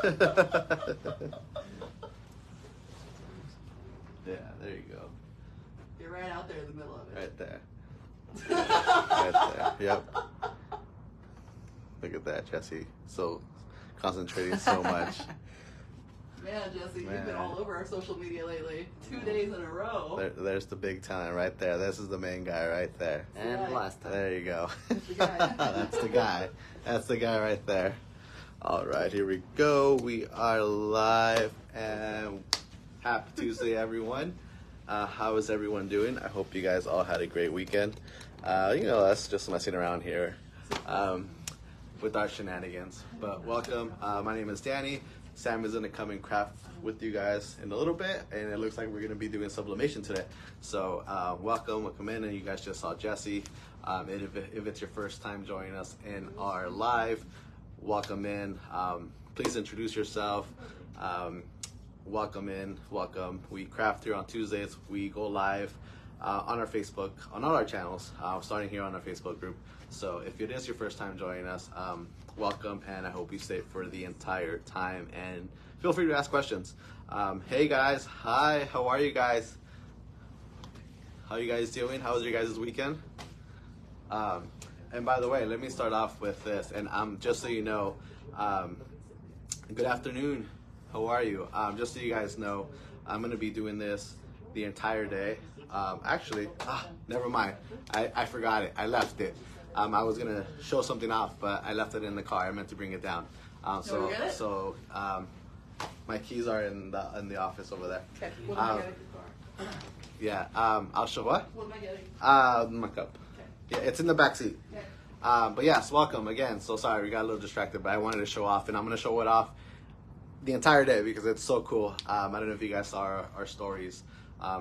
Yeah, there you go. You're right out there in the middle of it. Right there. Right there. Yep. Look at that, Jesse. So concentrating so much. Man, Jesse, you've been all over our social media lately. 2 days in a row. There's the big time right there. This is the main guy right there. And the last time. There you go. That's the guy. That's the guy. That's the guy right there. All right, here we go. We are live, and happy Tuesday, everyone. How is everyone doing? I hope you guys all had a great weekend. Us just messing around here with our shenanigans. But welcome. My name is Danny. Sam is going to come and craft with you guys in a little bit, and it looks like we're going to be doing sublimation today. So welcome in, and you guys just saw Jesse. And if it's your first time joining us in our live, welcome in. Please introduce yourself. Welcome in, welcome. We craft here on Tuesdays. We go live on our Facebook, on all our channels, starting here on our Facebook group. So if it is your first time joining us, welcome, and I hope you stay for the entire time, and feel free to ask questions. Hey guys, hi, how are you guys? How are you guys doing? How was your guys' weekend? And by the way, let me start off with this, and just so you know, good afternoon. How are you? Just so you guys know, I'm going to be doing this the entire day. Never mind. I forgot it. I left it. I was going to show something off, but I left it in the car. I meant to bring it down. So my keys are in the office over there. Okay. What am I getting in the car? Yeah. I'll show what? What am I getting? My cup. Okay. Yeah, it's in the back seat. Okay. But yes, welcome again. So sorry, we got a little distracted, but I wanted to show off, and I'm going to show it off the entire day because it's so cool. I don't know if you guys saw our stories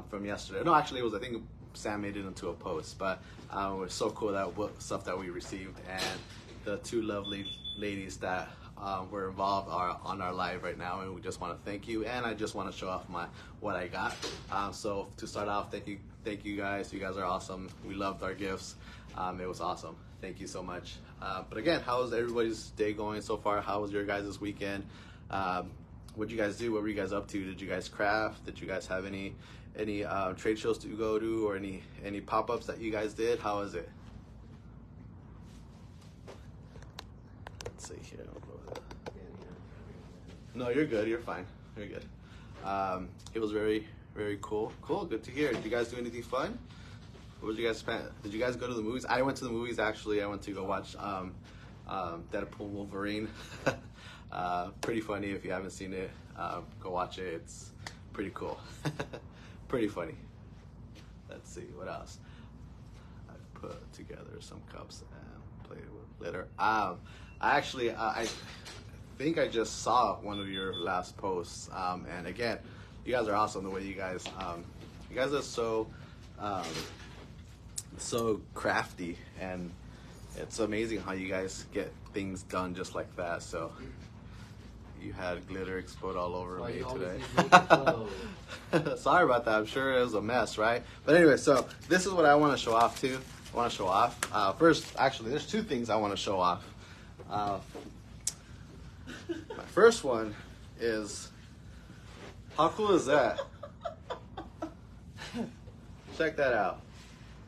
from yesterday. No, actually, I think Sam made it into a post, but it was so cool stuff that we received, and the two lovely ladies that were involved are on our live right now, and we just want to thank you, and I just want to show off what I got. So to start off, thank you guys. You guys are awesome. We loved our gifts. It was awesome. Thank you so much. But again, how is everybody's day going so far? How was your guys' weekend? What did you guys do? What were you guys up to? Did you guys craft? Did you guys have any trade shows to go to, or any pop-ups that you guys did? How was it? Let's see here. No, you're good. You're fine. You're good. It was very, very cool. Cool. Good to hear. Did you guys do anything fun? What did you guys spend? Did you guys go to the movies? I went to the movies, actually. I went to go watch Deadpool Wolverine. Pretty funny. If you haven't seen it, go watch it. It's pretty cool. Pretty funny. Let's see, what else? I put together some cups and played with glitter. I think I just saw one of your last posts. And again, you guys are awesome. The way you guys are so crafty, and it's amazing how you guys get things done just like that. So you had glitter explode all over me today. Sorry about that. I'm sure it was a mess, right? But anyway, so this is what I want to show off too. I want to show off. First, actually, there's two things I want to show off. My first one is, how cool is that? Check that out.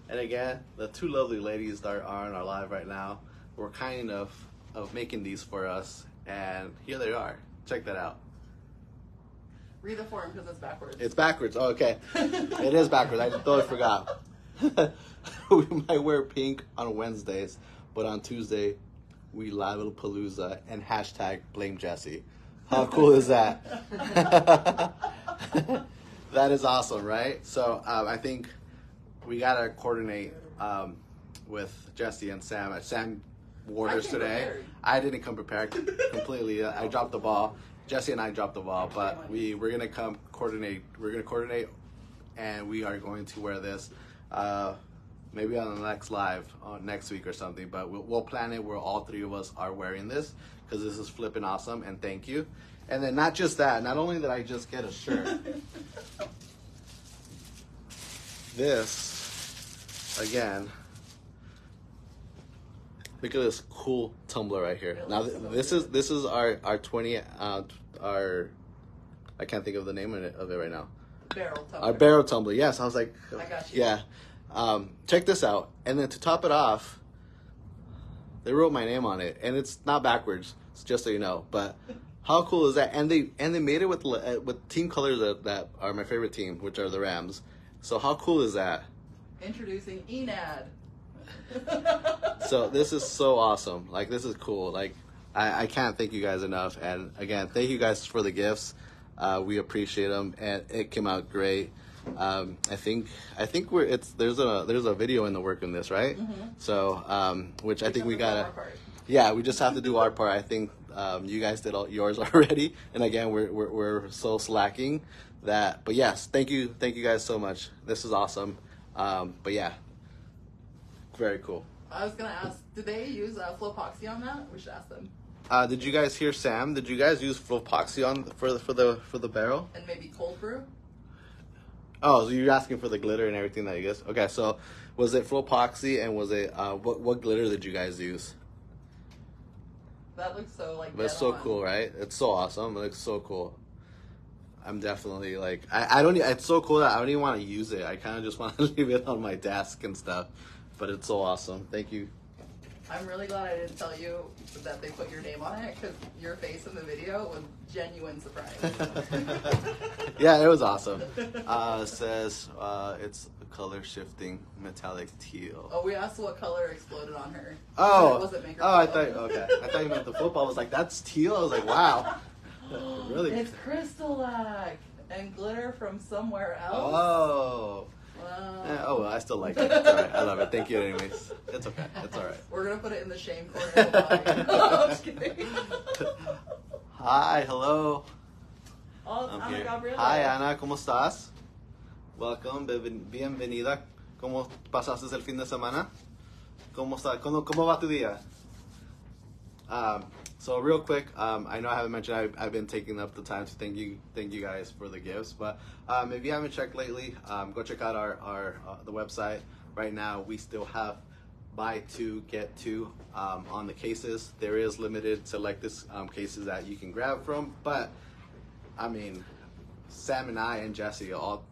And again, the two lovely ladies that are on our live right now were kind of making these for us, and here they are. Check that out. Read the form because it's backwards. It's backwards. Oh, okay. It is backwards. I totally forgot. We might wear pink on Wednesdays, but on Tuesday, we live little palooza and hashtag blame Jesse. How cool is that? That is awesome, right? So I think we gotta coordinate with Jesse and Sam. Sam wore hers today. Prepared. I didn't come prepared completely. I dropped the ball. Jesse and I dropped the ball, but we're gonna come coordinate. We're gonna coordinate, and we are going to wear this. Maybe on the next live next week or something. But we'll plan it where all three of us are wearing this, because this is flipping awesome. And thank you. And then not just that. Not only did I just get a shirt. This, again, Look at this cool tumbler right here. Now this is our 20 our I can't think of the name of it right now. Barrel tumbler. Our barrel tumbler. Yes, I was like, I got you. Yeah. Check this out. And then to top it off, they wrote my name on it, and it's not backwards. It's just so you know. But how cool is that? And they made it with team colors that are my favorite team, which are the Rams. So how cool is that? Introducing Enad. So this is so awesome. Like, this is cool. Like, I can't thank you guys enough. And again, thank you guys for the gifts. We appreciate them, and it came out great. I think there's a video in the work in this, right? Mm-hmm. So which I think we gotta. Yeah, we just have to do our part. I think you guys did all yours already, and again, we're so slacking that. But yes, thank you guys so much. This is awesome. But yeah, very cool. I was gonna ask, did they use Flopoxy on that? We should ask them. Did you guys hear Sam? Did you guys use Flopoxy on for the barrel? And maybe cold brew. Oh, so you're asking for the glitter and everything that you guys. Okay, so was it Flopoxy, and was it what glitter did you guys use? That looks so like. That's so cool, right? It's so awesome. It looks so cool. I'm definitely like I don't. It's so cool that I don't even want to use it. I kind of just want to leave it on my desk and stuff. But it's so awesome. Thank you. I'm really glad I didn't tell you that they put your name on it, because your face in the video was genuine surprise. Yeah, it was awesome. It says it's a color shifting metallic teal. Oh, we asked what color exploded on her. Oh, was it MakerFlo? I thought you meant the football. I was like, that's teal. I was like, wow. Really? It's crystalline and glitter from somewhere else. Oh. Wow. Yeah, oh, well, I still like it. It's all right. I love it. Thank you anyways. It's okay. It's all right. We're going to put it in the shame corner of the body. I'm just kidding. Hi, hello. Oh, I'm Ana here. Gabriela. Hi, Ana. ¿Cómo estás? Welcome. Bienvenida. ¿Cómo pasaste el fin de semana? ¿Cómo va tu día? So real quick, I know I haven't mentioned I've been taking up the time to thank you guys for the gifts, but if you haven't checked lately, go check out our the website. Right now we still have buy two get two on the cases. There is limited selected cases that you can grab from, but I mean, Sam and I and Jesse, all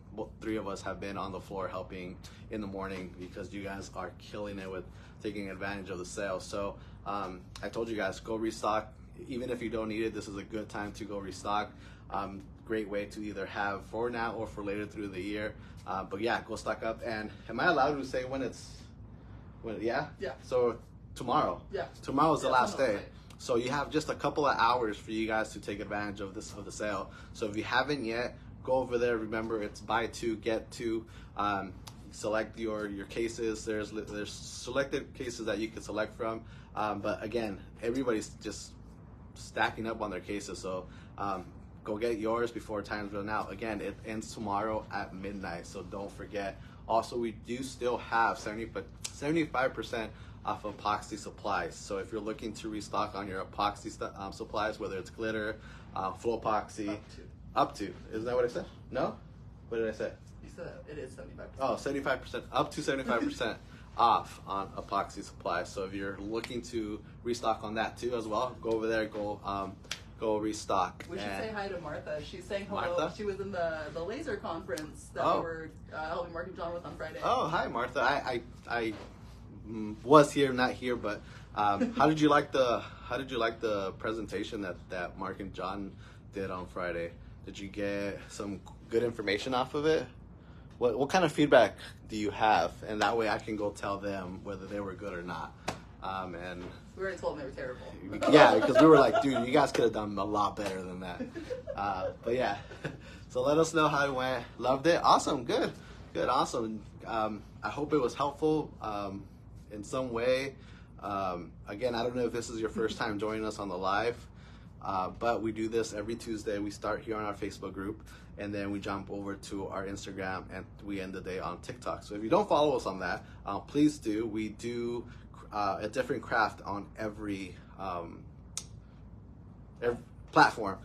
three of us have been on the floor helping in the morning because you guys are killing it with taking advantage of the sale. So I told you guys, go restock. Even if you don't need it, this is a good time to go restock. Great way to either have for now or for later through the year. But yeah, go stock up. And am I allowed to say when it's? Yeah. So tomorrow. Yeah. Tomorrow's the last day. So you have just a couple of hours for you guys to take advantage of the sale. So if you haven't yet, go over there. Remember, it's buy two get two. Select your cases. There's selected cases that you can select from. But again, everybody's just stacking up on their cases. So go get yours before time's run out. Again, it ends tomorrow at midnight. So don't forget. Also, we do still have 75% off epoxy supplies. So if you're looking to restock on your epoxy supplies, whether it's glitter, flow epoxy, up to. Isn't that what I said? No? What did I say? You said it is 75%. Oh, 75%, up to 75% off on epoxy supplies. So if you're looking to restock on that too as well, go over there, go restock. We should say hi to Martha. She's saying hello. Martha? She was in the laser conference that we were helping Mark and John with on Friday. Oh, hi Martha. I was here, not here, but how did you like the presentation that Mark and John did on Friday? Did you get some good information off of it? What kind of feedback do you have? And that way I can go tell them whether they were good or not. And we already told them they were terrible. Yeah, because we were like, dude, you guys could have done a lot better than that. But yeah, so let us know how it went. Loved it. Awesome. Good, awesome. I hope it was helpful in some way. Again, I don't know if this is your first time joining us on the live. But we do this every Tuesday. We start here on our Facebook group, and then we jump over to our Instagram, and we end the day on TikTok. So if you don't follow us on that, please do. We do a different craft on every platform.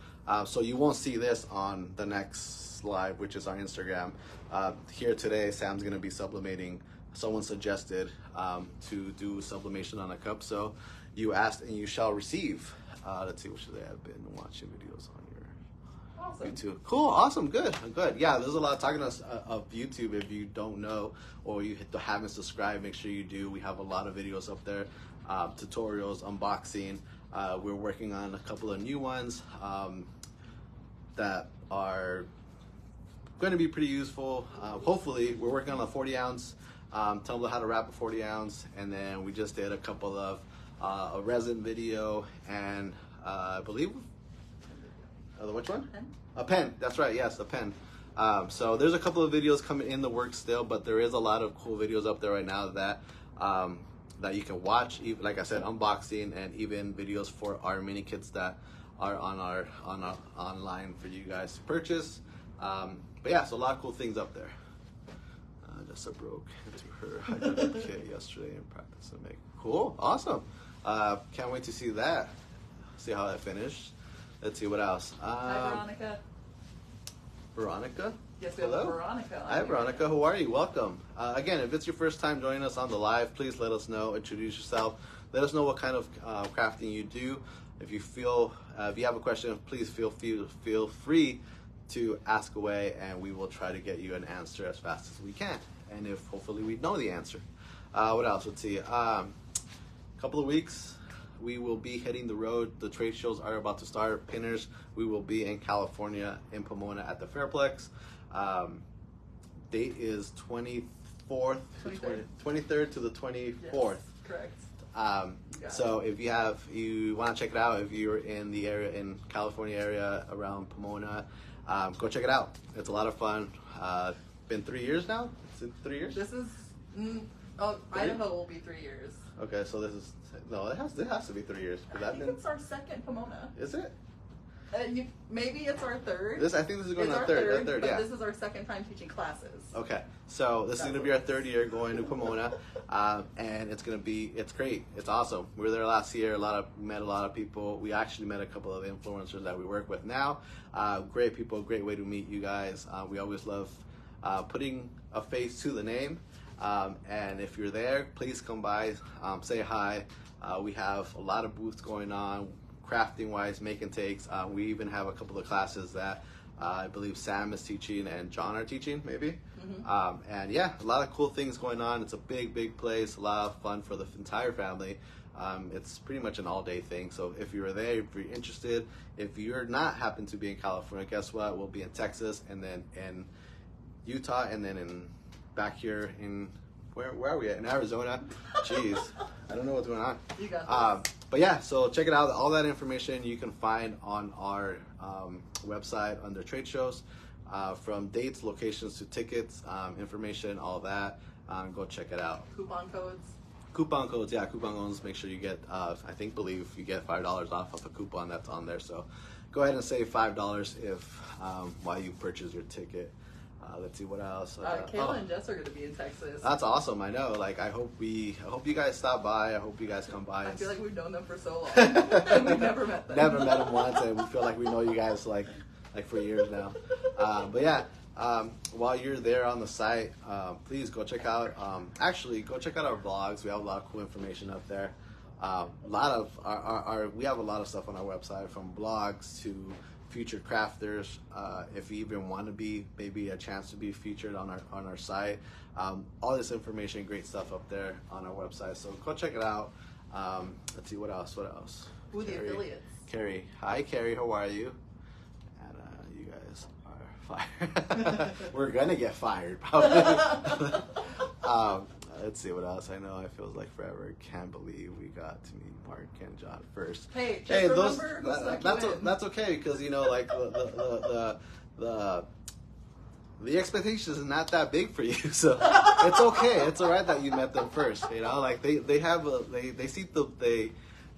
So you won't see this on the next live, which is our Instagram. Here today, Sam's going to be sublimating someone suggested to do sublimation on a cup. So you asked and you shall receive. Let's see, what should they have been watching videos on your Awesome. YouTube? Cool, awesome, good. Yeah, there's a lot of talking of YouTube. If you don't know or you haven't subscribed, make sure you do. We have a lot of videos up there, tutorials, unboxing. We're working on a couple of new ones that are going to be pretty useful. Hopefully, we're working on a 40 ounce tumbler, how to wrap a 40 ounce, and then we just did a couple of a resin video, and I believe which one? Pen? A pen. That's right. Yes, a pen. So there's a couple of videos coming in the works still, but there is a lot of cool videos up there right now that that you can watch. Even, like I said, unboxing and even videos for our mini kits that are on our online for you guys to purchase. But yeah, so a lot of cool things up there. Just broke into her hydraulic kit yesterday in practice and make. Cool, awesome. Can't wait to see that. See how that finished. Let's see what else. Hi, Veronica. Veronica? Yes, we have Hello? Veronica. Hi, Veronica. How are you? Welcome. Again, if it's your first time joining us on the live, please let us know. Introduce yourself. Let us know what kind of crafting you do. If you have a question, please feel free to ask away, and we will try to get you an answer as fast as we can. And if hopefully we know the answer. What else? Let's see. Couple of weeks, we will be hitting the road. The trade shows are about to start. Pinners, we will be in California, in Pomona at the Fairplex. Date is 23rd to the 24th. Yes, correct. So if you want to check it out, if you're in the area, in California area around Pomona, go check it out. It's a lot of fun. Been 3 years now? Is it 3 years? This is, Idaho will be 3 years. Okay, so this is, no, it has to be 3 years. I think it's our second Pomona. Is it? Maybe it's our third. I think this is going It's on our third, but yeah. this is our second time teaching classes. Okay, so this is going to be our third year going to Pomona, and it's great. It's awesome. We were there last year. Met a lot of people. We actually met a couple of influencers that we work with now. Great people, great way to meet you guys. We always love putting a face to the name. And if you're there, please come by, say hi. We have a lot of booths going on, crafting wise, making takes. We even have a couple of classes that I believe Sam is teaching and John are teaching, maybe. Mm-hmm. And yeah, a lot of cool things going on. It's a big place, a lot of fun for the entire family. It's pretty much an all-day thing. So if you're there, if you're interested, if you're not happen to be in California, guess what? We'll be in Texas, and then in Utah, and then back here in where are we at? In Arizona. Jeez, I don't know what's going on. You got this. But yeah, so check it out. All that information you can find on our website under trade shows, from dates, locations to tickets, information, all that. Go check it out. Coupon codes. Coupon codes, yeah, coupon codes. Make sure you get, believe you get $5 off of a coupon that's on there. So go ahead and save $5 if while you purchase your ticket. Let's see what else. Kayla and Jess are going to be in Texas. That's awesome. I know. Like, I hope you guys stop by. I hope you guys come by. I feel like we've known them for so long, and we've never met them. Never met them once, and we feel like we know you guys like for years now. But yeah, while you're there on the site, please go check out. Go check out our blogs. We have a lot of cool information up there. We have a lot of stuff on our website, from blogs to future crafters. If you even want to be maybe a chance to be featured on our site, all this information, great stuff up there on our website. So go check it out. Let's see what else. Who the affiliates? Carrie. Hi, Carrie. How are you? And you guys are fired. We're gonna get fired probably. Let's see what else. I know it feels like forever. Can't believe we got to meet Mark and John first. Hey, remember that's okay, because like the expectations is not that big for you, so it's okay. It's all right that you met them first. Like they see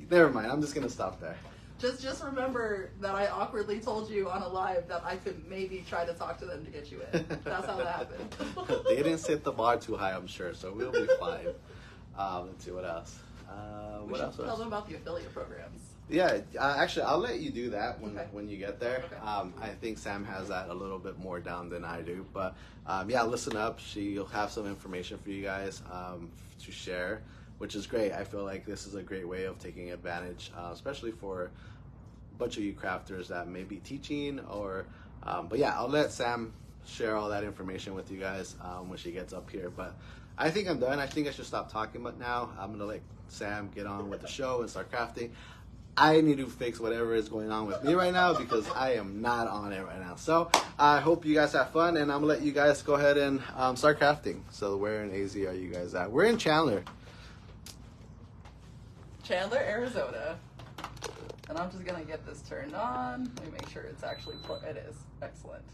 never mind. I'm just gonna stop there. Just remember that I awkwardly told you on a live that I could maybe try to talk to them to get you in. That's how that happened. They didn't set the bar too high, I'm sure, so we'll be fine. Let's see what else. Tell them about the affiliate programs. Yeah, actually, I'll let you do that Okay. when you get there. Okay. I think Sam has that a little bit more down than I do. But yeah, listen up. She'll have some information for you guys to share, which is great. I feel like this is a great way of taking advantage, especially for a bunch of you crafters that may be teaching or. But yeah, I'll let Sam share all that information with you guys when she gets up here. But I think I'm done. I think I should stop talking. But now I'm gonna let Sam get on with the show and start crafting. I need to fix whatever is going on with me right now because I am not on it right now. So I hope you guys have fun, and I'm gonna let you guys go ahead and start crafting. So where in AZ are you guys at? We're in Chandler. Chandler, Arizona. And I'm just gonna get this turned on. Let me make sure it's actually it is. Excellent.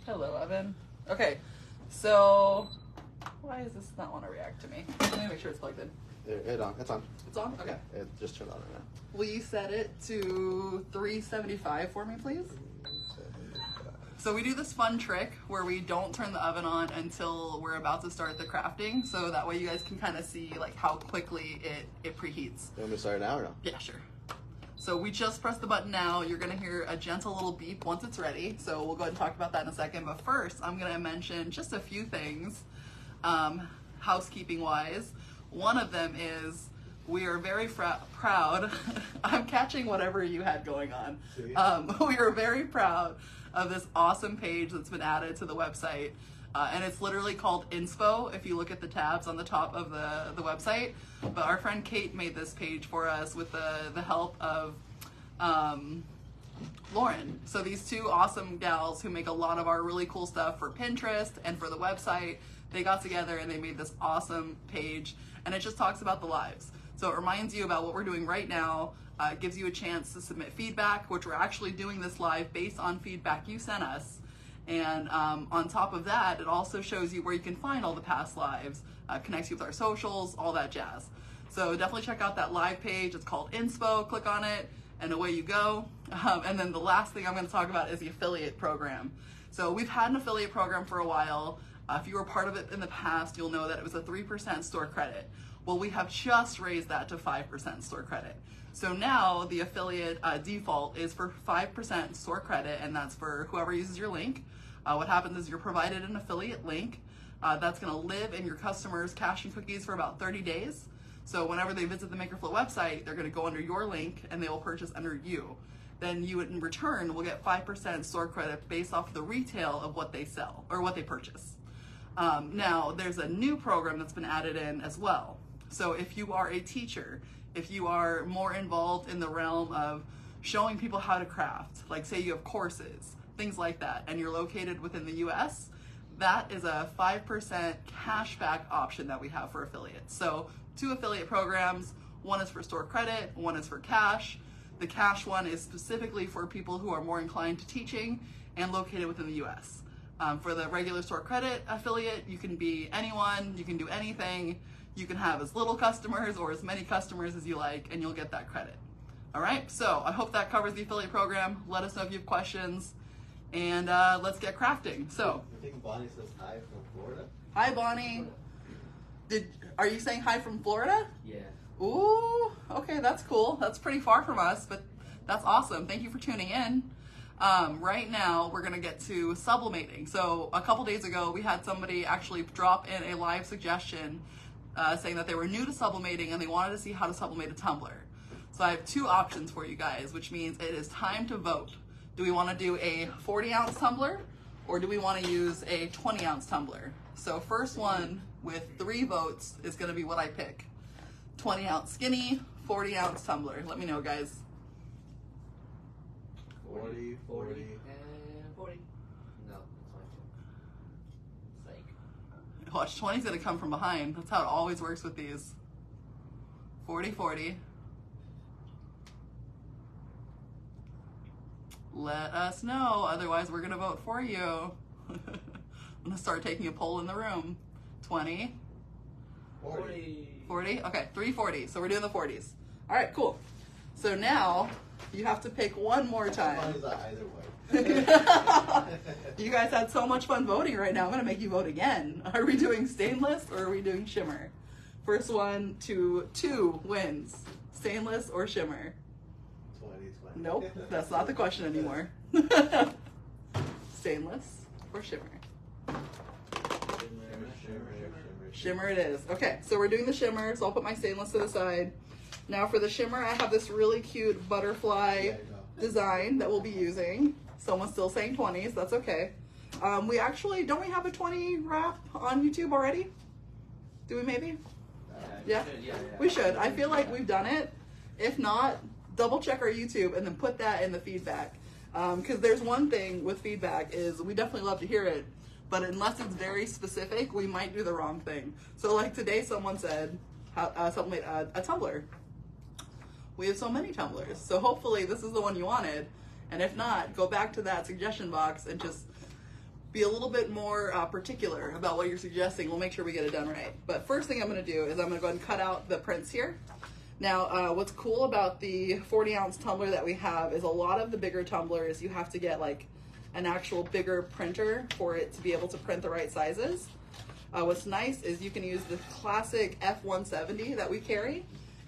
Hello, Evan. Okay, so why does this not want to react to me? Let me make sure it's plugged in. It's on. It's on? Okay. It just turned on right now. Will you set it to 375 for me, please? So we do this fun trick where we don't turn the oven on until we're about to start the crafting, so that way you guys can kind of see like how quickly it preheats. You want me to start now or no? Yeah, sure. So we just press the button now. You're gonna hear a gentle little beep once it's ready. So we'll go ahead and talk about that in a second. But first, I'm gonna mention just a few things, housekeeping wise. One of them is we are very proud. I'm catching whatever you had going on. We are very proud of this awesome page that's been added to the website. And it's literally called Inspo if you look at the tabs on the top of the website. But our friend Kate made this page for us with the help of Lauren. So these two awesome gals who make a lot of our really cool stuff for Pinterest and for the website, they got together and they made this awesome page, and it just talks about the lives. So it reminds you about what we're doing right now. It gives you a chance to submit feedback, which we're actually doing this live based on feedback you sent us. And on top of that, it also shows you where you can find all the past lives, connects you with our socials, all that jazz. So definitely check out that live page. It's called Inspo. Click on it, and away you go. And then the last thing I'm going to talk about is the affiliate program. So we've had an affiliate program for a while. If you were part of it in the past, you'll know that it was a 3% store credit. Well, we have just raised that to 5% store credit. So now the affiliate default is for 5% store credit, and that's for whoever uses your link. What happens is you're provided an affiliate link that's going to live in your customers' cash and cookies for about 30 days. So whenever they visit the MakerFlo website, they're going to go under your link and they will purchase under you. Then you, in return, will get 5% store credit based off the retail of what they sell or what they purchase. Now, there's a new program that's been added in as well. So if you are a teacher, if you are more involved in the realm of showing people how to craft, like say you have courses, things like that, and you're located within the US, that is a 5% cashback option that we have for affiliates. So 2 affiliate programs, one is for store credit, one is for cash. The cash one is specifically for people who are more inclined to teaching and located within the US. For the regular store credit affiliate, you can be anyone, you can do anything. You can have as little customers or as many customers as you like, and you'll get that credit. All right, so I hope that covers the affiliate program. Let us know if you have questions, and let's get crafting. So, I think Bonnie says hi from Florida. Hi, Bonnie. Are you saying hi from Florida? Yeah. Ooh, okay, that's cool. That's pretty far from us, but that's awesome. Thank you for tuning in. Right now, we're gonna get to sublimating. So a couple days ago, we had somebody actually drop in a live suggestion saying that they were new to sublimating and they wanted to see how to sublimate a tumbler. So I have 2 options for you guys, which means it is time to vote. Do we want to do a 40-ounce tumbler or do we want to use a 20-ounce tumbler? So first one with 3 votes is going to be what I pick. 20-ounce skinny, 40-ounce tumbler. Let me know, guys. 40, 40. And 40. No, it's like. Watch, 20's going to come from behind. That's how it always works with these. 40, 40. Let us know, otherwise we're going to vote for you. I'm going to start taking a poll in the room. 20. 40. 40? Okay, 3 40. So we're doing the 40s. All right, cool. So now you have to pick one more time. Either way. You guys had so much fun voting right now. I'm going to make you vote again. Are we doing stainless or are we doing shimmer? First one to 2 wins. Stainless or shimmer? 2020. Nope, that's not the question anymore. Stainless or shimmer? Shimmer it is. Okay, so we're doing the shimmer, so I'll put my stainless to the side. Now for the shimmer, I have this really cute butterfly design that we'll be using. Someone's still saying 20s, that's okay. We actually, don't we have a 20 wrap on YouTube already? Do we maybe? Yeah? We should. I feel like we've done it. If not, double check our YouTube and then put that in the feedback. Because there's one thing with feedback is we definitely love to hear it, but unless it's very specific, we might do the wrong thing. So like today someone said, sublimate a tumbler. We have so many tumblers. So hopefully this is the one you wanted. And if not, go back to that suggestion box and just be a little bit more particular about what you're suggesting. We'll make sure we get it done right. But first thing I'm gonna do is I'm gonna go ahead and cut out the prints here. Now, what's cool about the 40-ounce tumbler that we have is a lot of the bigger tumblers, you have to get like an actual bigger printer for it to be able to print the right sizes. What's nice is you can use the classic F170 that we carry,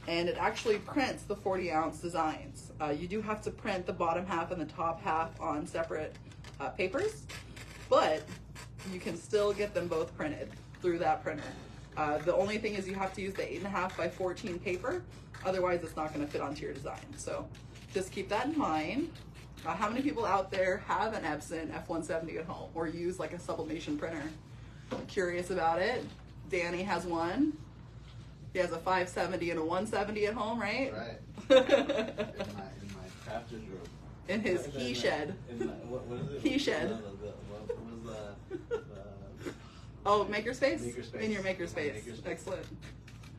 and it actually prints the 40-ounce designs. You do have to print the bottom half and the top half on separate papers, but you can still get them both printed through that printer. The only thing is you have to use the 8.5 by 14 paper, otherwise it's not going to fit onto your design. So just keep that in mind. How many people out there have an Epson F170 at home or use like a Sublimation printer? Curious about it. Danny has one. He has a 570 and a 170 at home, right? Right. In my crafter's room. In his he shed. What is it? He shed. What was the Oh, Makerspace? Makerspace. In your Makerspace. Makerspace. Excellent.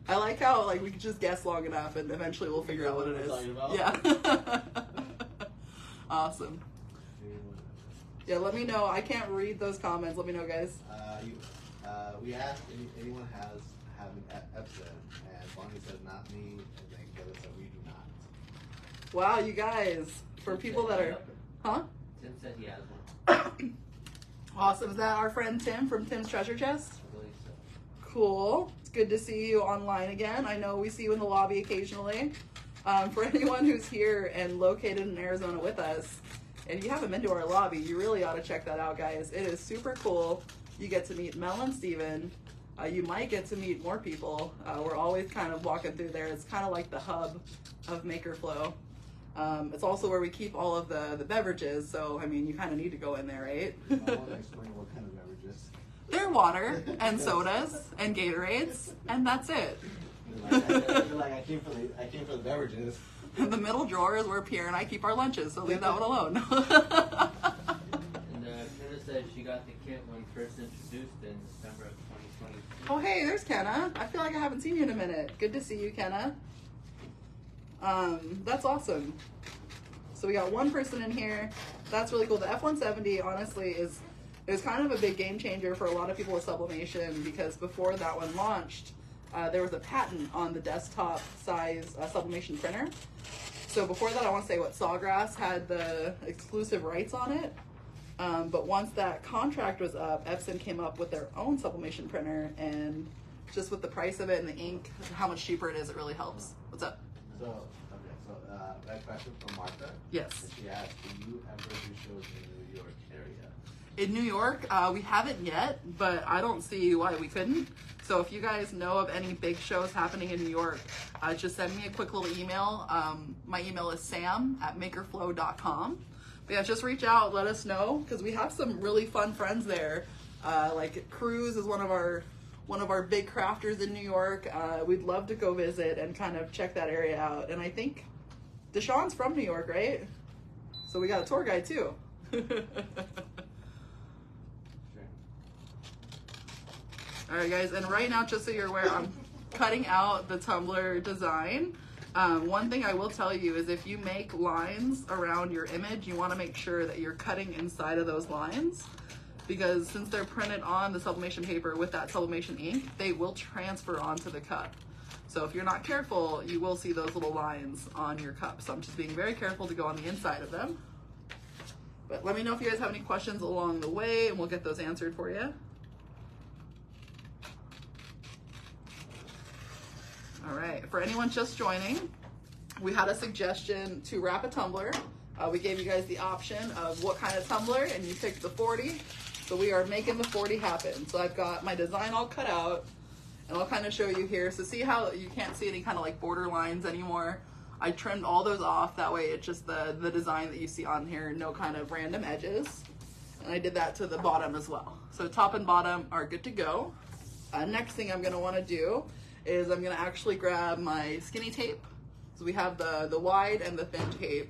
I like how like we can just guess long enough and eventually we'll figure out what it is. About? Yeah. Awesome. Yeah, let me know. I can't read those comments. Let me know, guys. We asked if anyone has an Epson, and Bonnie said not me, and then Kevin said we do not. Wow, you guys. For people that are, huh? Tim said he has one. Awesome. Is that our friend Tim from Tim's Treasure Chest? I believe so. Cool. It's good to see you online again. I know we see you in the lobby occasionally. For anyone who's here and located in Arizona with us, if you haven't been to our lobby, you really ought to check that out, guys. It is super cool. You get to meet Mel and Steven. You might get to meet more people. We're always kind of walking through there. It's kind of like the hub of MakerFlo. It's also where we keep all of the beverages, so I mean, you kind of need to go in there, right? I want to explain what kind of beverages. They're water and sodas and Gatorades, and that's it. I feel like I came for the beverages. The middle drawer is where Pierre and I keep our lunches, so leave that one alone. And Kenna said she got the kit when first introduced in December of 2020. Oh, hey, there's Kenna. I feel like I haven't seen you in a minute. Good to see you, Kenna. That's awesome. So we got one person in here. That's really cool. The F170, honestly, it was kind of a big game changer for a lot of people with Sublimation, because before that one launched, there was a patent on the desktop size Sublimation printer. So before that, I want to say Sawgrass had the exclusive rights on it. But once that contract was up, Epson came up with their own Sublimation printer, and just with the price of it and the ink, how much cheaper it is, it really helps. What's up? That question from Martha. Yes. She asked, do you ever do shows in the New York area? In New York, we haven't yet, but I don't see why we couldn't. So if you guys know of any big shows happening in New York, just send me a quick little email. My email is sam@makerflo.com. But yeah, just reach out, let us know, because we have some really fun friends there. Like Cruz is one of our big crafters in New York. We'd love to go visit and kind of check that area out. And I think Deshaun's from New York, right? So we got a tour guide too. All right, guys, and right now, just so you're aware, I'm cutting out the tumbler design. One thing I will tell you is if you make lines around your image, you want to make sure that you're cutting inside of those lines, because since they're printed on the sublimation paper with that sublimation ink, they will transfer onto the cup. So if you're not careful, you will see those little lines on your cup. So I'm just being very careful to go on the inside of them. But let me know if you guys have any questions along the way, and we'll get those answered for you. All right, for anyone just joining, we had a suggestion to wrap a tumbler. We gave you guys the option of what kind of tumbler, and you picked the 40. So we are making the 40 happen. So I've got my design all cut out, and I'll kind of show you here. So see how you can't see any kind of like border lines anymore? I trimmed all those off. That way it's just the design that you see on here, no kind of random edges. And I did that to the bottom as well. So top and bottom are good to go. Next thing I'm gonna wanna do is I'm gonna actually grab my skinny tape. So we have the wide and the thin tape,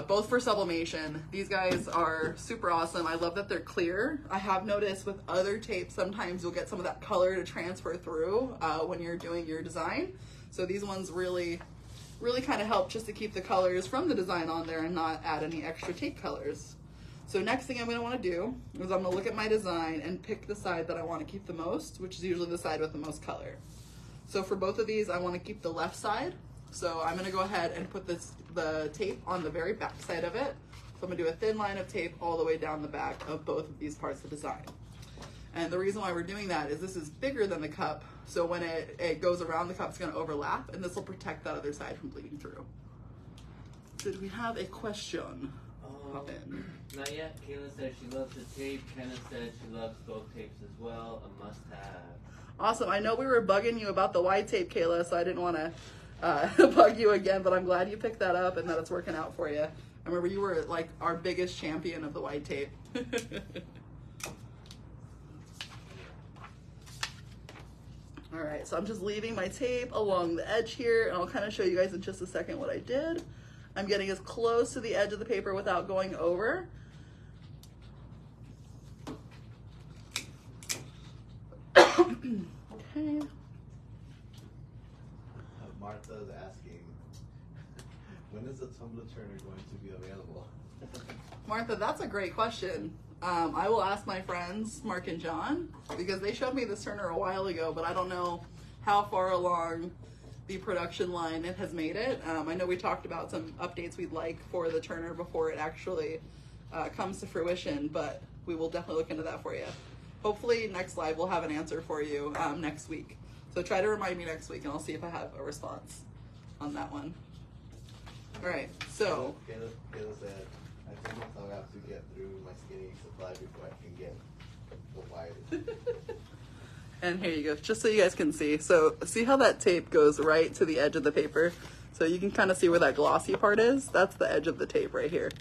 both for sublimation. These guys are super awesome. I love that they're clear. I have noticed with other tapes, sometimes you'll get some of that color to transfer through when you're doing your design. So these ones really kind of help just to keep the colors from the design on there and not add any extra tape colors. So next thing I'm gonna wanna do is I'm gonna look at my design and pick the side that I wanna keep the most, which is usually the side with the most color. So for both of these, I wanna keep the left side. So I'm gonna go ahead and put the tape on the very back side of it. So I'm gonna do a thin line of tape all the way down the back of both of these parts of the design. And the reason why we're doing that is this is bigger than the cup. So when it goes around, the cup's gonna overlap, and this will protect that other side from bleeding through. Did we have a question? Pop in. Not yet. Kayla said she loves the tape. Kenneth said she loves both tapes as well. A must-have. Awesome. I know we were bugging you about the wide tape, Kayla, so I didn't want to bug you again, but I'm glad you picked that up and that it's working out for you. I remember you were like our biggest champion of the wide tape. All right, so I'm just leaving my tape along the edge here, and I'll kind of show you guys in just a second what I did. I'm getting as close to the edge of the paper without going over. Okay. Martha's asking, when is the Tumbler turner going to be available? Martha, that's a great question. I will ask my friends, Mark and John, because they showed me this turner a while ago, but I don't know how far along the production line it has made it. I know we talked about some updates we'd like for the turner before it actually comes to fruition, but we will definitely look into that for you. Hopefully next live we'll have an answer for you next week. So try to remind me next week and I'll see if I have a response on that one. All right, so. Kayla said, I think I'll have to get through my skinny supply before I can get the wide. And here you go, just so you guys can see. So see how that tape goes right to the edge of the paper? So you can kind of see where that glossy part is. That's the edge of the tape right here.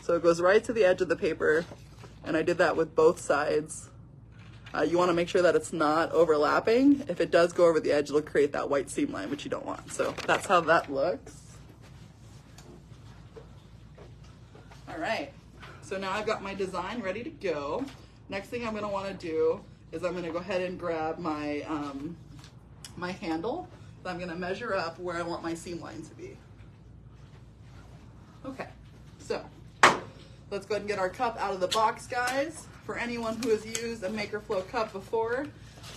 So it goes right to the edge of the paper. And I did that with both sides. You want to make sure that it's not overlapping. If it does go over the edge, it'll create that white seam line, which you don't want. So that's how that looks. All right, so now I've got my design ready to go. Next thing I'm gonna wanna do is I'm gonna go ahead and grab my, my handle. So I'm gonna measure up where I want my seam line to be. Okay, so let's go ahead and get our cup out of the box, guys. For anyone who has used a MakerFlo cup before,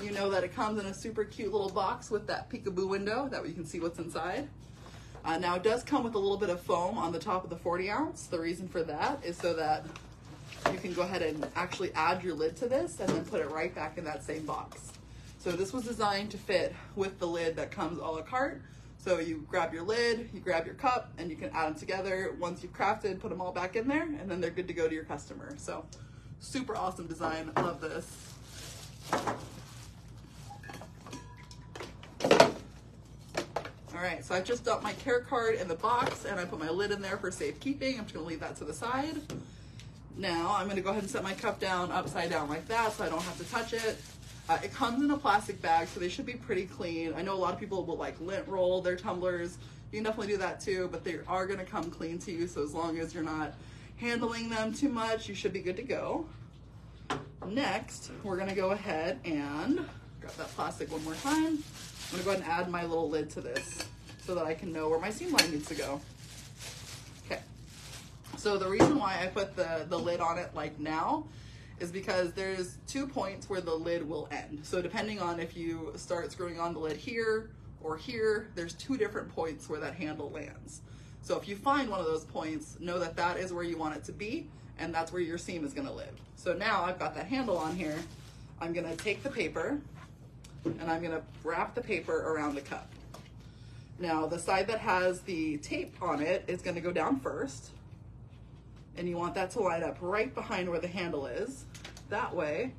you know that it comes in a super cute little box with that peekaboo window, that way you can see what's inside. Now it does come with a little bit of foam on the top of the 40 ounce. The reason for that is so that you can go ahead and actually add your lid to this and then put it right back in that same box. So this was designed to fit with the lid that comes a la carte. So you grab your lid, you grab your cup, and you can add them together. Once you've crafted, put them all back in there, and then they're good to go to your customer. So super awesome design, I love this. All right, so I just dumped my care card in the box and I put my lid in there for safekeeping. I'm just gonna leave that to the side. Now I'm gonna go ahead and set my cup down upside down like that so I don't have to touch it. It comes in a plastic bag, so they should be pretty clean. I know a lot of people will like lint roll their tumblers. You can definitely do that too, but they are gonna come clean to you, so as long as you're not handling them too much, you should be good to go. Next, we're gonna go ahead and grab that plastic one more time. I'm gonna go ahead and add my little lid to this so that I can know where my seam line needs to go. Okay, so the reason why I put the lid on it like now is because there's 2 points where the lid will end. So depending on if you start screwing on the lid here or here, there's 2 different points where that handle lands. So if you find one of those points, know that that is where you want it to be, and that's where your seam is gonna live. So now I've got that handle on here. I'm gonna take the paper and I'm gonna wrap the paper around the cup. Now the side that has the tape on it is going to go down first, and you want that to line up right behind where the handle is. That way,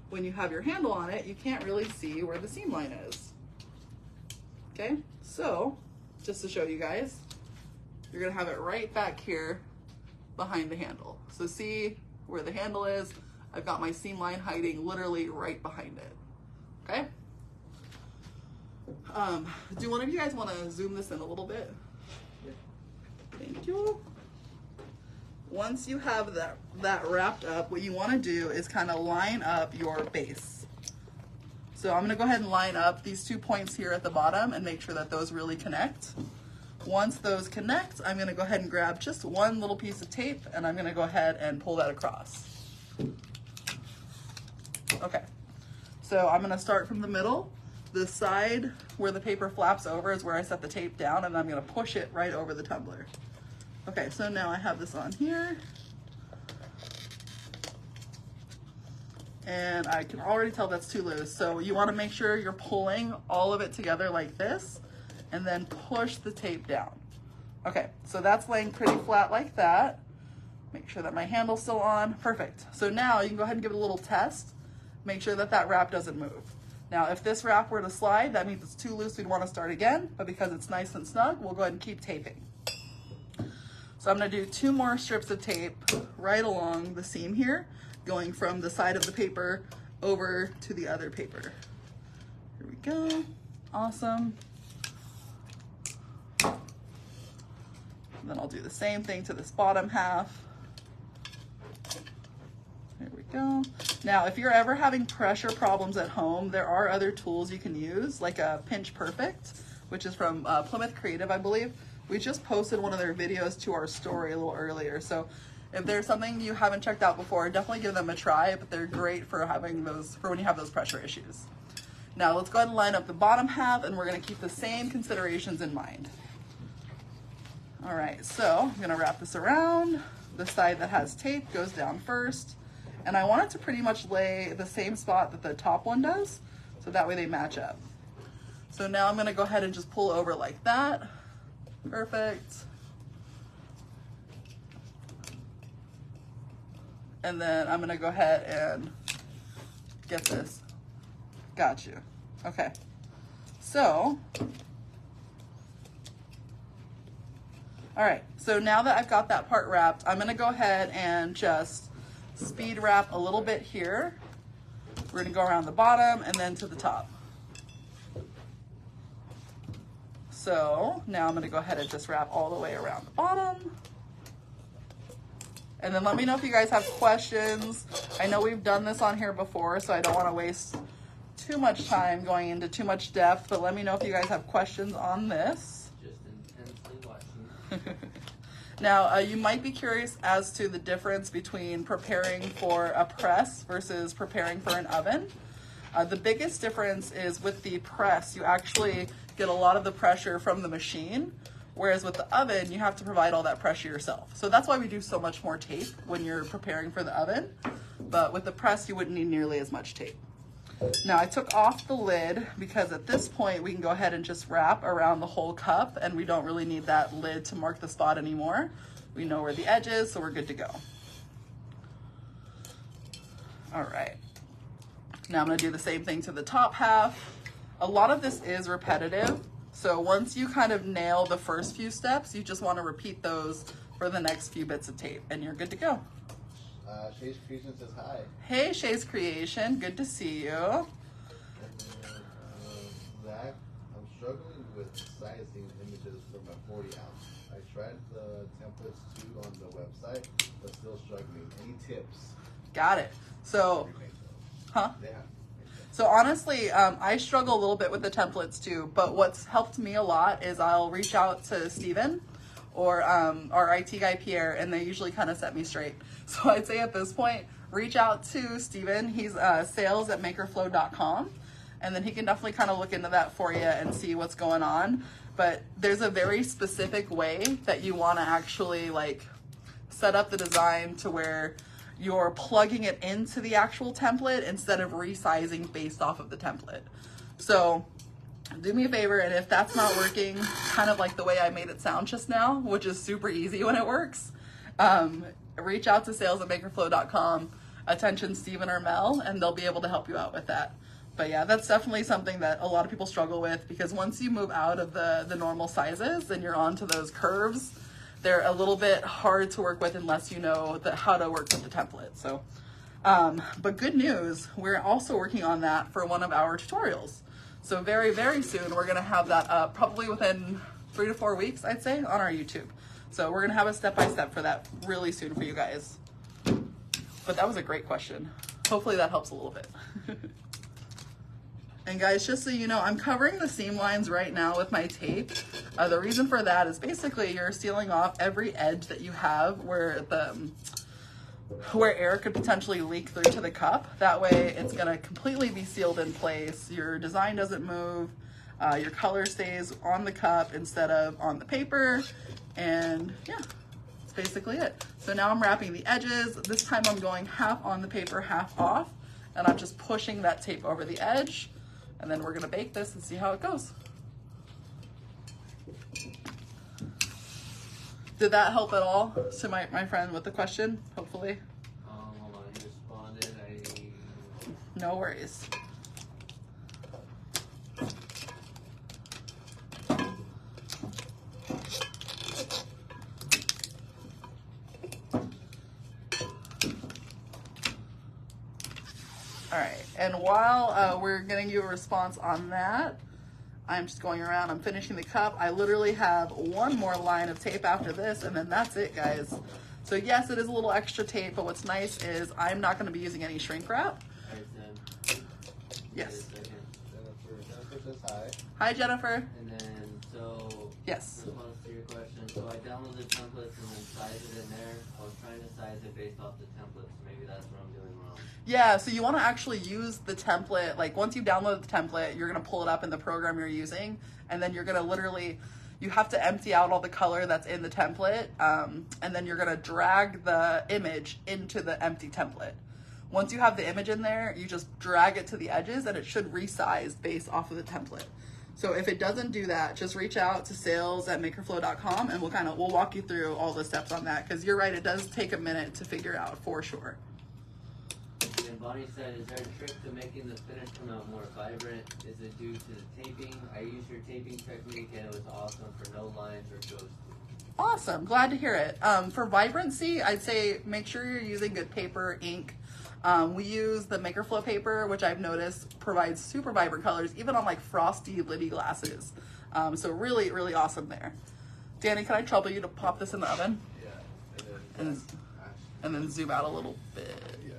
when you have your handle on it, you can't really see where the seam line is. Okay, so just to show you guys, you're going to have it right back here behind the handle. So see where the handle is? I've got my seam line hiding literally right behind it. Okay? Do one of you guys want to zoom this in a little bit? Thank you. Once you have that wrapped up, what you want to do is kind of line up your base. So I'm going to go ahead and line up these 2 points here at the bottom and make sure that those really connect. Once those connect, I'm going to go ahead and grab just one little piece of tape, and I'm going to go ahead and pull that across. Okay, so I'm going to start from the middle. The side where the paper flaps over is where I set the tape down, and I'm going to push it right over the tumbler. Okay, so now I have this on here, and I can already tell that's too loose. So you want to make sure you're pulling all of it together like this, and then push the tape down. Okay, so that's laying pretty flat like that. Make sure that my handle's still on. Perfect. So now you can go ahead and give it a little test. Make sure that that wrap doesn't move. Now, if this wrap were to slide, that means it's too loose, we'd want to start again, but because it's nice and snug, we'll go ahead and keep taping. So I'm going to do 2 more strips of tape right along the seam here, going from the side of the paper over to the other paper. Here we go. Awesome. And then I'll do the same thing to this bottom half. There we go. Now, if you're ever having pressure problems at home, there are other tools you can use, like a Pinch Perfect, which is from Plymouth Creative, I believe. We just posted one of their videos to our story a little earlier. So if there's something you haven't checked out before, definitely give them a try, but they're great for having those, for when you have those pressure issues. Now let's go ahead and line up the bottom half, and we're going to keep the same considerations in mind. All right, so I'm going to wrap this around. The side that has tape goes down first, and I want it to pretty much lay the same spot that the top one does, so that way they match up. So now I'm going to go ahead and just pull over like that. Perfect. And then I'm going to go ahead and get this. Got you. Okay. So, all right. So now that I've got that part wrapped, I'm going to go ahead and just speed wrap a little bit here. We're going to go around the bottom and then to the top. So now I'm going to go ahead and just wrap all the way around the bottom. And then let me know if you guys have questions. I know we've done this on here before, so I don't want to waste too much time going into too much depth, but let me know if you guys have questions on this. Just intensely watching. Now, you might be curious as to the difference between preparing for a press versus preparing for an oven. The biggest difference is with the press, you actually get a lot of the pressure from the machine, whereas with the oven, you have to provide all that pressure yourself. So that's why we do so much more tape when you're preparing for the oven, but with the press, you wouldn't need nearly as much tape. Now I took off the lid because at this point we can go ahead and just wrap around the whole cup, and we don't really need that lid to mark the spot anymore. We know where the edge is, so we're good to go. All right. Now I'm going to do the same thing to the top half. A lot of this is repetitive, so once you kind of nail the first few steps, you just want to repeat those for the next few bits of tape, and you're good to go. Shay's Creation says hi. Hey, Shay's Creation, good to see you. And then, Zach, I'm struggling with sizing images for my 40 ounce. I tried the templates too on the website, but still struggling. Any tips? Got it. So, huh? Yeah. So honestly, I struggle a little bit with the templates too, but what's helped me a lot is I'll reach out to Steven or our IT guy, Pierre, and they usually kind of set me straight. So I'd say at this point, reach out to Steven. He's sales at MakerFlo.com, and then he can definitely kind of look into that for you and see what's going on. But there's a very specific way that you want to actually like set up the design to where you're plugging it into the actual template instead of resizing based off of the template. So do me a favor, and if that's not working, kind of like the way I made it sound just now, which is super easy when it works, reach out to sales@makerflo.com, attention Stephen or Mel, and they'll be able to help you out with that. But yeah, that's definitely something that a lot of people struggle with, because once you move out of the normal sizes and you're onto those curves, they're a little bit hard to work with unless you know how to work with the template. So, but good news, we're also working on that for one of our tutorials. So very, very soon, we're gonna have that up, probably within 3 to 4 weeks, I'd say, on our YouTube. So we're gonna have a step-by-step for that really soon for you guys. But that was a great question. Hopefully that helps a little bit. And guys, just so you know, I'm covering the seam lines right now with my tape. The reason for that is basically you're sealing off every edge that you have where air could potentially leak through to the cup. That way it's gonna completely be sealed in place. Your design doesn't move. Your color stays on the cup instead of on the paper. And yeah, that's basically it. So now I'm wrapping the edges. This time I'm going half on the paper, half off. And I'm just pushing that tape over the edge. And then we're gonna bake this and see how it goes. Did that help at all to my friend with the question, hopefully? Hold on, he responded. No worries. All right, and while we're getting you a response on that, I'm just going around, I'm finishing the cup. I literally have one more line of tape after this, and then that's it, guys. So yes, it is a little extra tape, but what's nice is I'm not gonna be using any shrink wrap. Yes. Jennifer says hi. Hi, Jennifer. And then, so, Yes. response to your question. So I downloaded templates and then sized it in there. I was trying to size it based off the templates. Maybe that's what I'm doing wrong. Yeah, so you want to actually use the template. Like once you download the template, you're going to pull it up in the program you're using, and then you're going to literally, you have to empty out all the color that's in the template, and then you're going to drag the image into the empty template. Once you have the image in there, you just drag it to the edges, and it should resize based off of the template. So if it doesn't do that, just reach out to sales@makerflo.com, and we'll walk you through all the steps on that, because you're right, it does take a minute to figure out for sure. And Bonnie said, is there a trick to making the finish come out more vibrant? Is it due to the taping? I used your taping technique and it was awesome for no lines or ghosting. Awesome, glad to hear it. For vibrancy, I'd say make sure you're using good paper, ink. We use the MakerFlo paper, which I've noticed provides super vibrant colors, even on like frosty Liddy glasses. So really, really awesome there. Danny, can I trouble you to pop this in the oven? Yeah. And then zoom out a little bit. Yeah.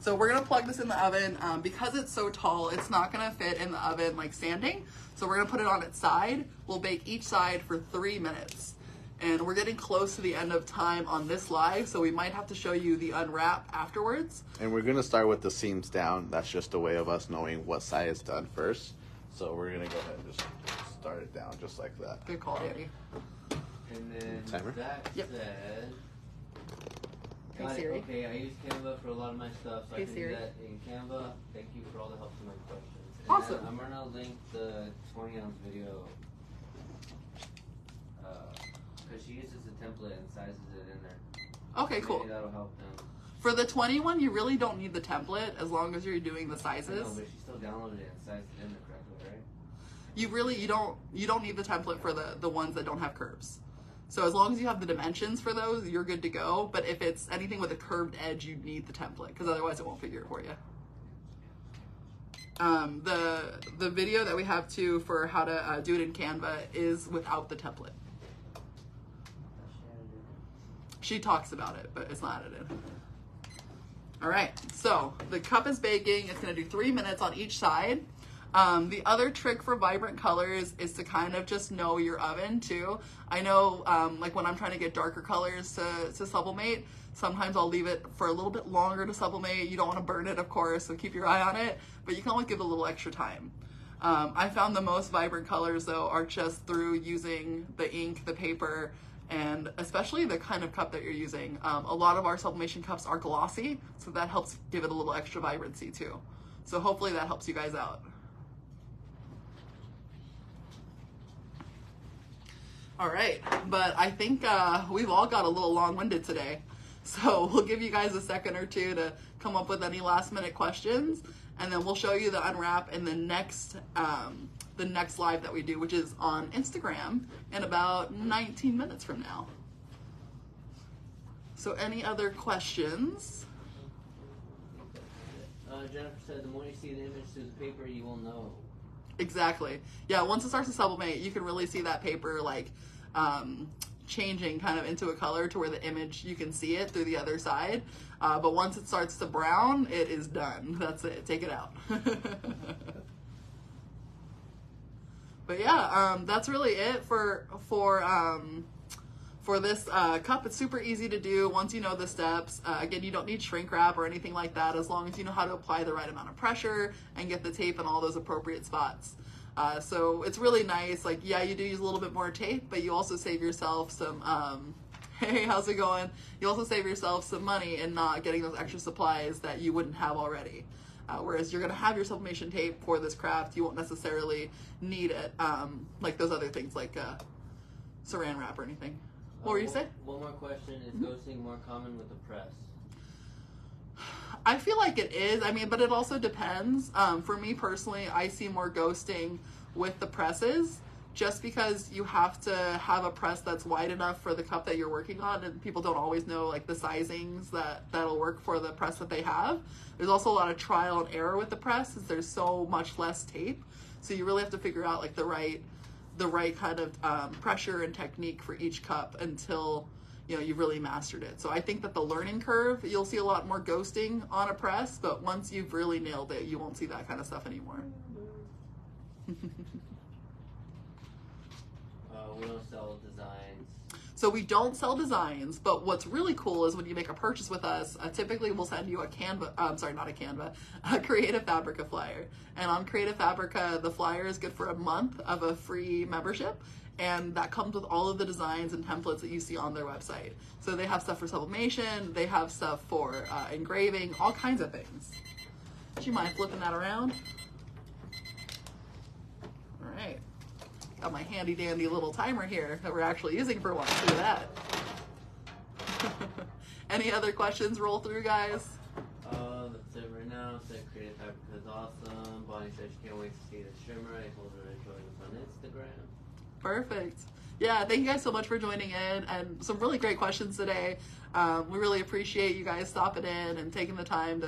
So we're gonna plug this in the oven. Because it's so tall, it's not gonna fit in the oven like standing. So we're gonna put it on its side. We'll bake each side for 3 minutes. And we're getting close to the end of time on this live, so we might have to show you the unwrap afterwards. And we're gonna start with the seams down. That's just a way of us knowing what side is done first. So we're gonna go ahead and just start it down just like that. Good call, Danny. And then Timer? Zach Yep. said, Hey, got it. Siri. Okay, I use Canva for a lot of my stuff, so Hey, I can Siri. do that in Canva. Thank you for all the help to my questions. And Awesome. then I'm gonna link the 20-ounce video because she uses the template and sizes it in there. Okay, cool. Maybe that'll help them. For the 21, you really don't need the template as long as you're doing the I sizes. know, but she still downloaded it and sized it in the correct way, right? You don't need the template for the ones that don't have curves. So as long as you have the dimensions for those, you're good to go. But if it's anything with a curved edge, you need the template because otherwise it won't figure it for you. The video that we have too for how to do it in Canva is without the template. She talks about it, but it's not edited. All right, so the cup is baking. It's gonna do 3 minutes on each side. The other trick for vibrant colors is to kind of just know your oven too. I know like when I'm trying to get darker colors to sublimate, sometimes I'll leave it for a little bit longer to sublimate. You don't want to burn it, of course, so keep your eye on it, but you can always give it a little extra time. I found the most vibrant colors though are just through using the ink, the paper, and especially the kind of cup that you're using. A lot of our sublimation cups are glossy, so that helps give it a little extra vibrancy too. So hopefully that helps you guys out. All right, but I think we've all got a little long-winded today. So we'll give you guys a second or two to come up with any last-minute questions, and then we'll show you the unwrap in the next live that we do, which is on Instagram in about 19 minutes from now. So any other questions? Jennifer said the more you see the image through the paper, you will know. Exactly. Yeah, once it starts to sublimate, you can really see that paper like changing kind of into a color to where the image, you can see it through the other side. But once it starts to brown, it is done. That's it. Take it out. But yeah, that's really it for this cup. It's super easy to do once you know the steps. Again, you don't need shrink wrap or anything like that, as long as you know how to apply the right amount of pressure and get the tape in all those appropriate spots. So it's really nice. Like, yeah, you do use a little bit more tape, but you also save yourself some, hey, how's it going? You also save yourself some money in not getting those extra supplies that you wouldn't have already. Whereas you're going to have your sublimation tape for this craft, you won't necessarily need it like those other things like saran wrap or anything. What were you saying? One more question. Is ghosting more common with the press? I feel like it is. I mean, but it also depends. For me personally, I see more ghosting with the presses, just because you have to have a press that's wide enough for the cup that you're working on, and people don't always know like the sizings that'll work for the press that they have. There's also a lot of trial and error with the press, since there's so much less tape. So you really have to figure out like the right kind of pressure and technique for each cup until you've really mastered it. So I think that the learning curve, you'll see a lot more ghosting on a press, but once you've really nailed it, you won't see that kind of stuff anymore. We don't sell designs. So we don't sell designs, but what's really cool is when you make a purchase with us, typically we'll send you a Creative Fabrica flyer. And on Creative Fabrica, the flyer is good for a month of a free membership. And that comes with all of the designs and templates that you see on their website. So they have stuff for sublimation, they have stuff for engraving, all kinds of things. Do you mind flipping that around? All right. Got my handy dandy little timer here that we're actually using for once. Look at that. Any other questions roll through, guys? That's it right now. Said Creative Fabrica is awesome. Bonnie said she can't wait to see the shimmer. I told her to join us on Instagram. Perfect. Yeah, thank you guys so much for joining in, and some really great questions today. We really appreciate you guys stopping in and taking the time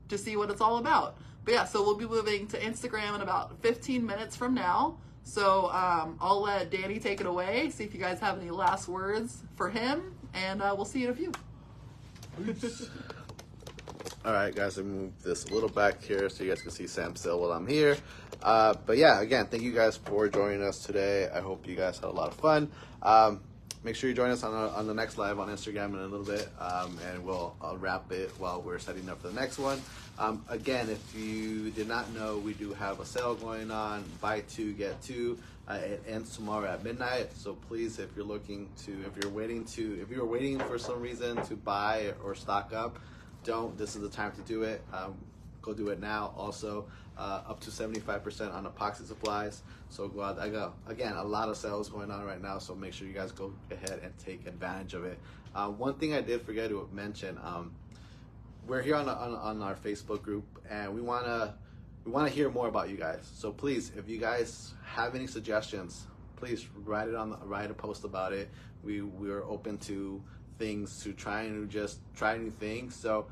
to see what it's all about. But yeah, so we'll be moving to Instagram in about 15 minutes from now. So I'll let Danny take it away, see if you guys have any last words for him, and we'll see you in a few. All right, guys, I move this a little back here so you guys can see Sam still while I'm here. But yeah, again, thank you guys for joining us today. I hope you guys had a lot of fun. Make sure you join us on the next live on Instagram in a little bit, and I'll wrap it while we're setting up for the next one. Again, if you did not know, we do have a sale going on, buy two, get two. It ends tomorrow at midnight. So please, if you're waiting for some reason to buy or stock up, this is the time to do it. Go do it now. Also, up to 75% on epoxy supplies. So go out. Again, a lot of sales going on right now. So make sure you guys go ahead and take advantage of it. One thing I did forget to mention, we're here on our Facebook group, and we wanna hear more about you guys. So please, if you guys have any suggestions, please write a post about it. We're open to things, to try new things. So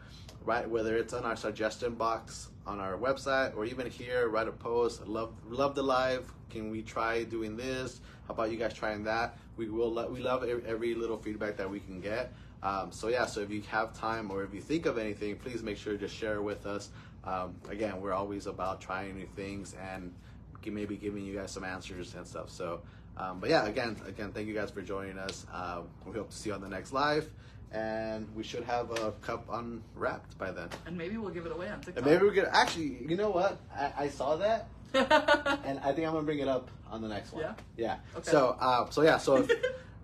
whether it's on our suggestion box on our website or even here, write a post. Love the live. Can we try doing this? How about you guys trying that? We love every little feedback that we can get. So if you have time or if you think of anything, please make sure to share it with us. Again, we're always about trying new things and maybe giving you guys some answers and stuff. So but yeah, again, thank you guys for joining us. We hope to see you on the next live, and we should have a cup unwrapped by then. And maybe we'll give it away on TikTok. And maybe we could actually, you know what? I saw that, and I think I'm gonna bring it up on the next one. Yeah. Okay. So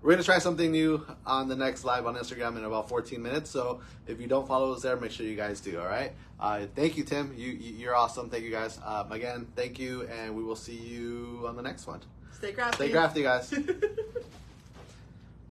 we're gonna try something new on the next live on Instagram in about 14 minutes. So if you don't follow us there, make sure you guys do. All right. Thank you, Tim. You're awesome. Thank you, guys. Again, thank you, and we will see you on the next one. Stay crafty. Stay crafty, guys.